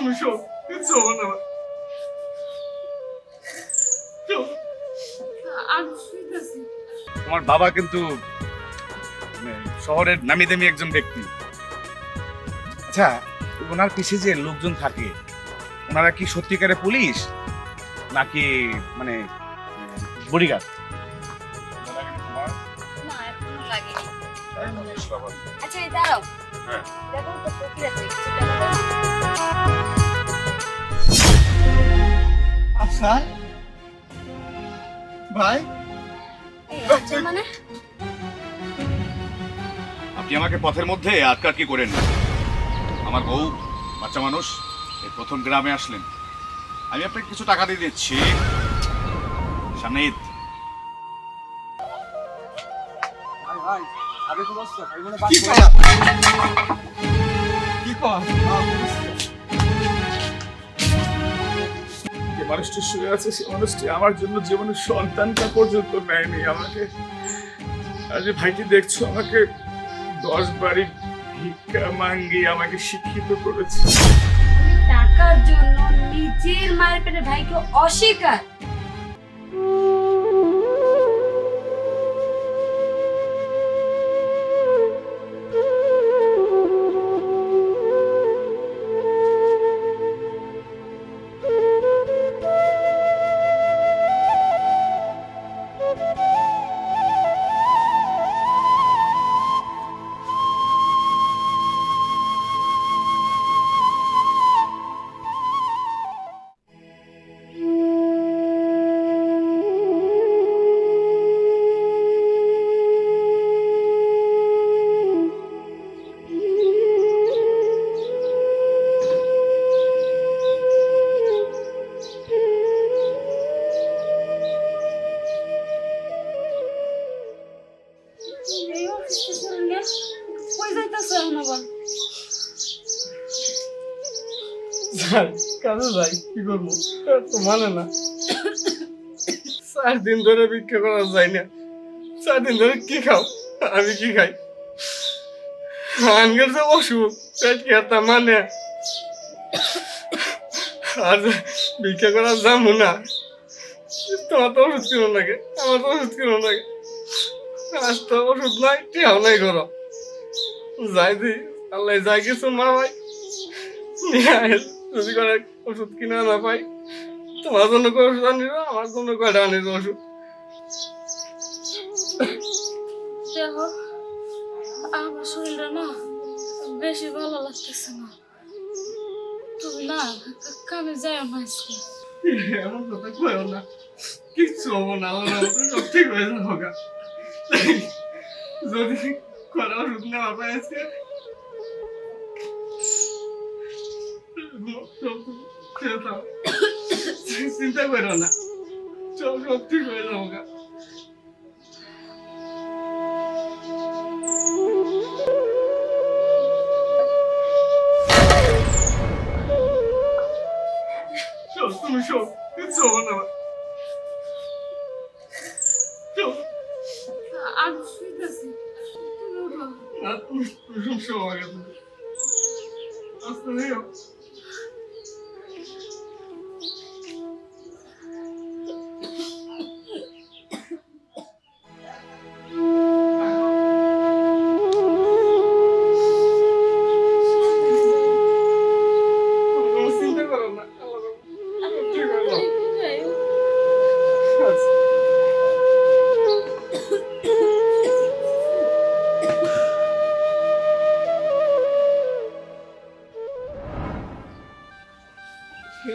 তুমি শোক কিচ্ছু হবে না আমি শুইতেছি। তোমার বাবা কিন্তু মানে শহরের নামি দামি একজন ব্যক্তি। আচ্ছা, ওনার পিছে যে লোকজন থাকে ওনারা কি সত্যিকারে পুলিশ নাকি মানে বডিগার্ড? না এখনো লাগেনি। আচ্ছা এই দাঁড়াও। হ্যাঁ। দেখো তো ফকির আছে। আচ্ছা ভাই, এই আচ্ছা মানে আপনি আমাকে পথের মধ্যে আটকাট কি করেন না। আমার বউ বাচ্চা মানুষ, এই প্রথম গ্রামে আসলেন, আমি আপনাকে কিছু টাকা দিয়ে দিচ্ছি, সামনে ঈদ। কি কর? কি কর? যে মানুষটি শুয়ে আছে সে মানুষটি আমার জন্য জীবনের সন্তানটা পর্যন্ত নেয়নি আমাকে। আর যে ভাইটি দেখছো আমাকে 10 বাড়ি ভিক্ষা মাঙ্গি আমাকে শিক্ষিত করেছে। টাকার জন্য নিজের মায়ের পেটে ভাইকে অস্বীকার। এই অফিসে চলে কই যাইতাছ আবার? কাজে যাই, কি করবো? তো মানে না, 4 দিন ধরে ভিক্ষা করা যায় না। 4 দিন ধরে কি খাও? আমি কি খাই? আনগের যে অসুখ, পেট কি একটা মানে, আর ভিক্ষা করা যাবো না। তোমার তো ওষুধ কিনো নাকি, আমার তো ওষুধ কিনো নাকি। আজ তো ওষুধ নাই, টিহাও নাই করো। যাই দি আল্লাহ যাই কিছু মা ভাই যদি করে ওষুধ কিনা না পাই, তোমার জন্য করে ওষুধ আনিস, আমার জন্য কয়টা আনিস ওষুধ। দেখো আমার শরীরটা না বেশি ভালো লাগতেছে না। তুমি না কামে যাই না আজকে। এমন কথা কয়েও না, কিচ্ছু হবো না, আল্লাহর রহমতে সব ঠিক হয়ে যাবো গা। যদি করে ওষুধ নেওয়া পাই আজকে, চিন্তা করো না, সব ঠিক হয়ে যাবো গা। তুমি সব কিচ্ছু হবো না। আমি শুইতেছি। তুমি উঠো। না, তুমি সব সব হয়ে গেছে। আস্তে নিও। চিন্তা করো না, আল্লাহর রহমতে ঠিক হয়ে যাবো। আচ্ছা।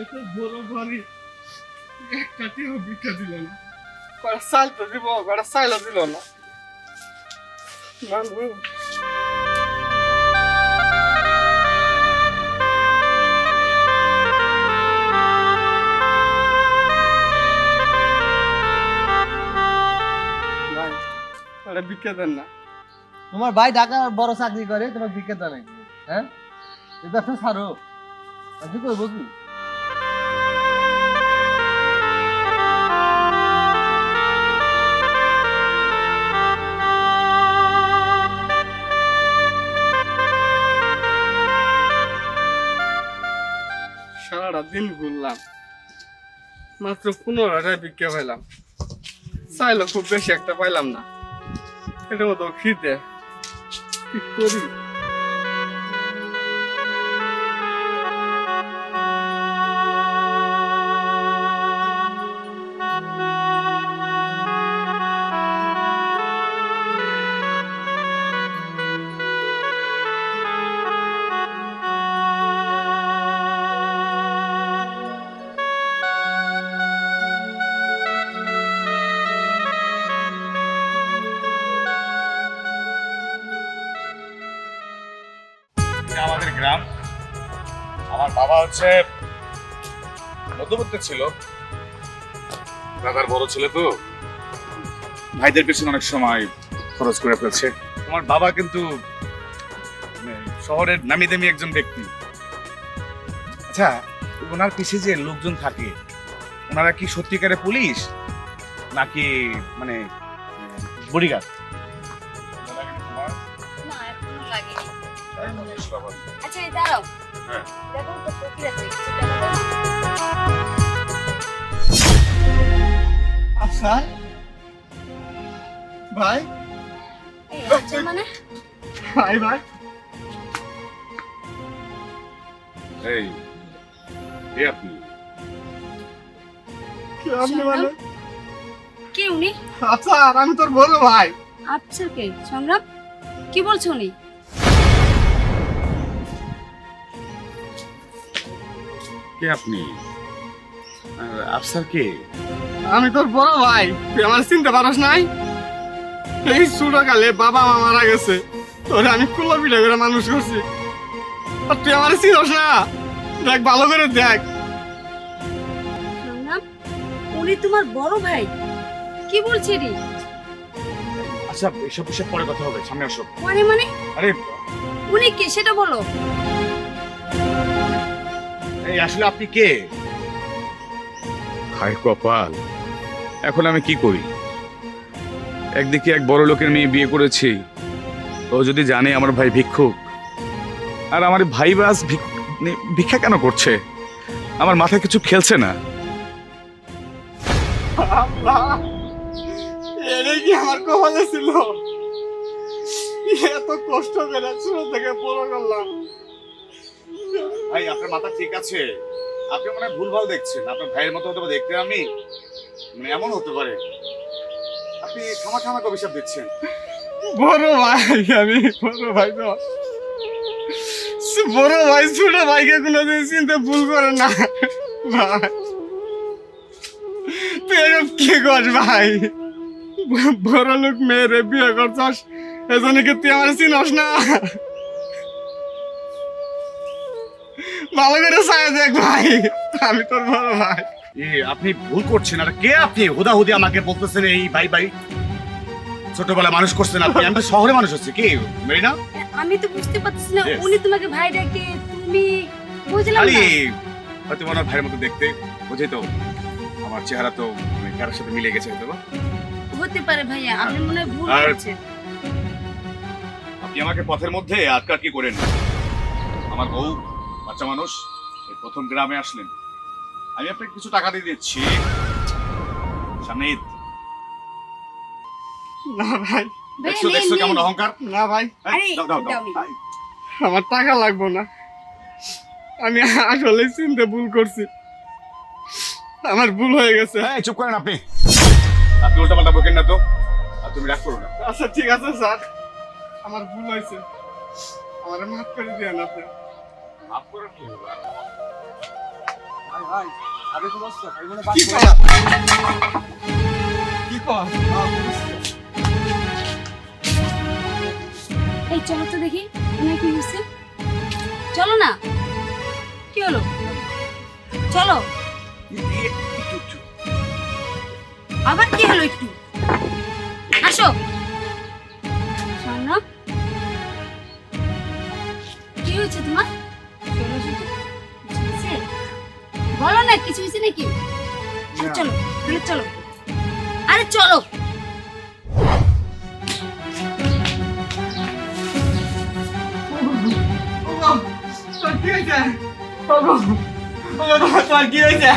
এত বড় বাড়ি, একটাতেও ভিক্ষা দিল না। কটা চাল তো দিব, কটা চাইলও দিল না। মানুষ ভাই, কটা ভিক্ষা দেন না। তোমার ভাই ঢাকা বড় চাকরি করে, তোমার ভিক্ষা দেয় নাকি? হ্যাঁ, এই ব্যবসা ছাড়ো। কি করবো কি? করলাম, মাত্র 15টায় ভিক্ষা পাইলাম। চাইলো খুব বেশি একটা পাইলাম না, এটার মতো খিদে কি করি। এটা আমাদের গ্রাম। আমার বাবা হচ্ছে মধ্যবিত্ত ছিল, দাদার বড় ছেলে তো ভাইদের পেছনে অনেক সময় খরচ করে ফেলছে। আমার বাবা কিন্তু মানে শহরের নামি দামি একজন ব্যক্তি। আচ্ছা, ওনার পিছে যে লোকজন থাকে ওনারা কি সত্যিকারে পুলিশ নাকি মানে বডিগার্ড? না এখনো লাগেনি। আচ্ছা এই দাঁড়াও, হ্যাঁ। দেখো তো ফকির আছে, কিছু টাকা দাও। আচ্ছা ভাই, এই আচ্ছা মানে ভাই ভাই এই আপনি কি আপনি মানে? কে উনি? আচ্ছা আমি তোর বড় ভাই। আচ্ছা কে সংগ্রাম, কি বলছো উনি? কে আপনি? আর আফসার কে? আমি তোর বড় ভাই, তুই আমার চিনতে পারস নাই? এই ছোটকালে বাবা মা মারা গেছে, তোরে আমি কুলো পিঠা করে মানুষ করছি, আর তুই আমার চিনস না? দেখ ভালো করে দেখ। সংগ্রাম, উনি তোমার বড় ভাই? কি বলছে রে? আচ্ছা এসব বিষয়ে পরে কথা হবে, সামনে আসো। মানে আরে উনি কে সেটা বলো। এই আসলে আপনি কে? হায় কপাল, এখন আমি কি করি? একদিকে এক বড় লোকের মেয়ে বিয়ে করেছি, ও যদি জানে আমার ভাই ভিক্ষুক, আর আমার ভাই বাস ভিক্ষা কেন করছে, আমার মাথায় কিছু খেলছে না। আল্লাহ, এটাই কি আমার কপালে ছিল? এত কষ্ট করে ছোট থেকে বড় করলাম। ভাই আপনার মাথা ঠিক আছে? আপনি মনে হয় ভুলভাল দেখছেন। আপনার ভাইয়ের মতো হতে পারে দেখতে আমি, মানে এমন হতে পারে। আপনি খামা অভিশাপ দিচ্ছেন। বড় ভাই, আমি বড় ভাই তো, বড় ভাই ছোট ভাইকে কোনোদিন চিনতে ভুল করে না। ভাই তুই এরকম কি কর ভাই? বড় লোক মেয়েরে বিয়ে করছস, এজন্য কি তুই আমার চিনস না? ভালো করে চাই দেখ ভাই, আমি তোর বড় ভাই। আপনি ভুল করছেন। আর কে আপনি হুদাহুদি আমাকে বলতেছেন এই ভাই ভাই? ছোটবেলায় মানুষ করছেন আপনি, আমি তো শহরে মানুষ হচ্ছে। কি মেরিনা? আমি তো বুঝতে পারছি না, Yes. উনি তোমাকে ভাই ডাকে, তুমি বুঝলাম আরে না। হয়তো ওনার ভাইয়ের মতো দেখতে, বুঝেই তো আমার চেহারা তো মানে কারোর সাথে মিলে গেছে হয়তো বা। হতে পারে ভাইয়া, আপনি মনে হয় ভুল আর- করছেন। আপনি আমাকে পথের মধ্যে আটকা কি করেন? আমার বউ বাচ্চা মানুষ, এই প্রথম গ্রামে আসলেন, আমি আপনাকে কিছু টাকা দিয়ে দিচ্ছি, সামনে ঈদ। না ভাই, দেখছো নিন, দেখছো নিন। কেমন অহংকার? না ভাই, এই, আরে, দাও, দাও, দাও। দাও নি। আমার টাকা লাগবো না। আমি আসলে চিনতে ভুল করছি, আমার ভুল হয়ে গেছে। এই, চুপ করেন আপনি। আপনি উল্টাপাল্টা বকেন না তো, আর তুমি রাগ করো না। আচ্ছা ঠিক আছে স্যার, আমার ভুল হয়েছে, আমার মাফ করে দিয়েন আপনি। মাফ করেন কি হলো? ভাই ভাই আরে তো বসছো এই বলে কি বাকি কর? কি কর? এই চলো তো দেখি উনি কি হয়েছে, চলো না। কি হলো? চলো। আবার কি হলো একটু? আসো। সংগ্রাম, কি হয়েছে তোমার? চলো আসো তো। কিছু হয়েছে? বলো না কিছু হয়েছে নাকি? আরে চলো, তাহলে চলো। আরে চলো। কি হয়েছে? তোমার কি হয়েছে?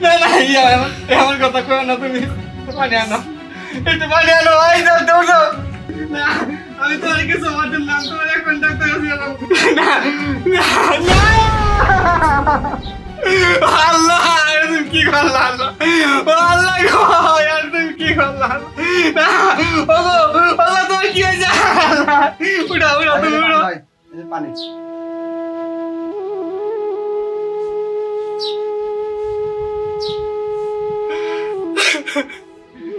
না না এমন কথা কো না, তুমি পানি আনো, একটু পানি আনো। ভাই যাও দৌড় যাও। না আমি তোমার কিছু বলতে না, তোমার এখন ডাক্তার কাছে গেলাম। না না না আল্লাহ তুমি কি করলা? আল্লাহ আল্লাহ গো তুমি কি করলা? না আল্লাহ তোমার কি হয়েছে? উঠা উঠা তুমি উঠো। পানি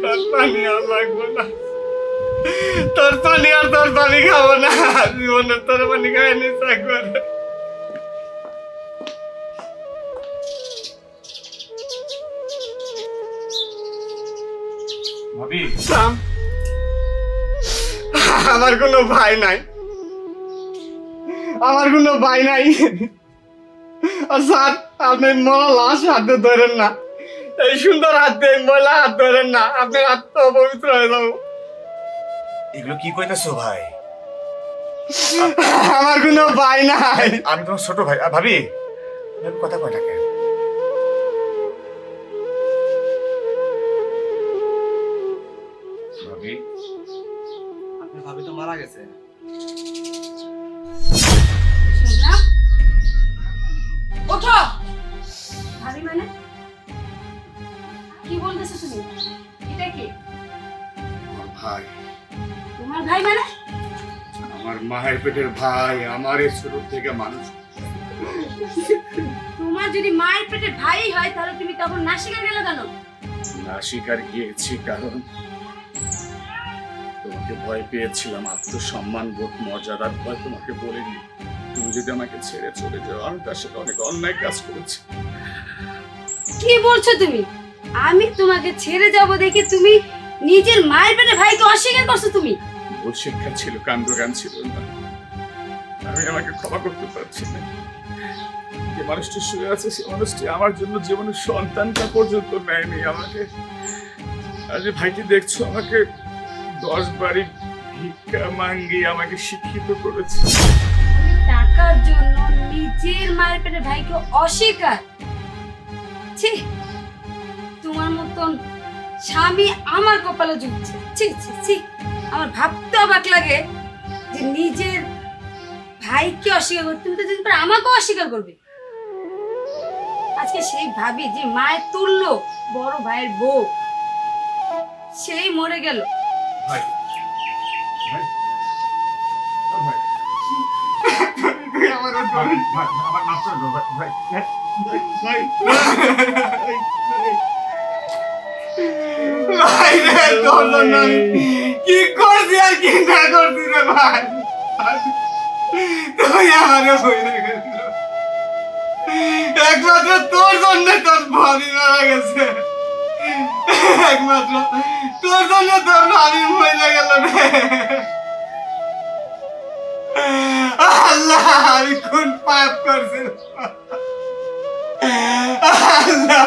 তোর পানি আর লাগবো না, তোর পানি আর তোর পানি খাবো না, জীবনের তোর পানি খাই নি একবার। ভাবি সাম, আমার কোনো ভাই নাই, আমার কোনো ভাই নাই। আর স্যার আপনি মরা লাশ হাতে ধরেন না, এই সুন্দর হাতে ময়লা হাত ধরেন না, আপনার হাত তো অপবিত্র হয়ে যাবো। এগুলো কি কইতাছো ভাই? আমার কোনো ভাই নাই। আমি তোমার ছোট ভাই। ভাবি এভাবে কথা কয় না কেন? ভাবি আপনার ভাবি তো মারা গেছে। সোনা ওঠো। ভাবি মানে কি বলতেছো তুমি? এটা কি আমার ভাই, তোমার ভাই মানে? আমার মায়ের পেটের ভাই, আমার এই ছোট থেকে মানুষ। তোমার যদি মায়ের পেটে ভাই হয় তাহলে তুমি তখন না শিখে গেলে কেন? না স্বীকার গিয়েছি কারণ তোমাকে ভয় পেয়েছিলাম, আত্মসম্মান বোধ মর্যাদার ভয় তোমাকে বলিনি। তুমি যদি আমাকে ছেড়ে চলে যাও, আমি তার সাথে অনেক অন্যায় কাজ করেছি। কি বলছো তুমি? আমি তোমাকে ছেড়ে যাব দেখে তুমি নিজের মায়ের পেটে ভাইকে অস্বীকার করছো তুমি? ভুল শিক্ষা ছিল, কাণ্ডজ্ঞান ছিল না। আমি আমাকে ক্ষমা করতে পারছি না। যে মানুষটি শুয়ে আছে সে মানুষটি আমার জন্য জীবনের সন্তানটা পর্যন্ত নেয়নি আমাকে। আর যে ভাইটি দেখছো আমাকে 10 বাড়ি ভিক্ষা মাঙ্গি আমাকে শিক্ষিত করেছে। টাকার জন্য নিজের মায়ের পেটে ভাইকে অস্বীকার? ছি, তোমার মতন স্বামী আমার কপালে জুটছে। ছি ছি ছি, আমার ভাবতে অবাক লাগে যে নিজের ভাইকে অস্বীকার করবে, তুমি তো দিন পর আমাকেও অস্বীকার করবে। আজকে সেই ভাবি যে মায়ের তুল্য বড় ভাইয়ের বউ, সেই মরে গেল। ভাই ভাই ভাই তুই আমার ভাই আমার মাফ করে দাও ভাই ভাই ভাই রে, তোর জন্য আমি কি করছি আর কি না করছি রে ভাই। তুই আমারে বইলে গেল, একমাত্র তোর জন্য তোর ভাবি মারা গেছে, একমাত্র তোর জন্য তোর ভাবি মরে গেল রে। আল্লাহ আমি কোন পাপ করছি আল্লাহ।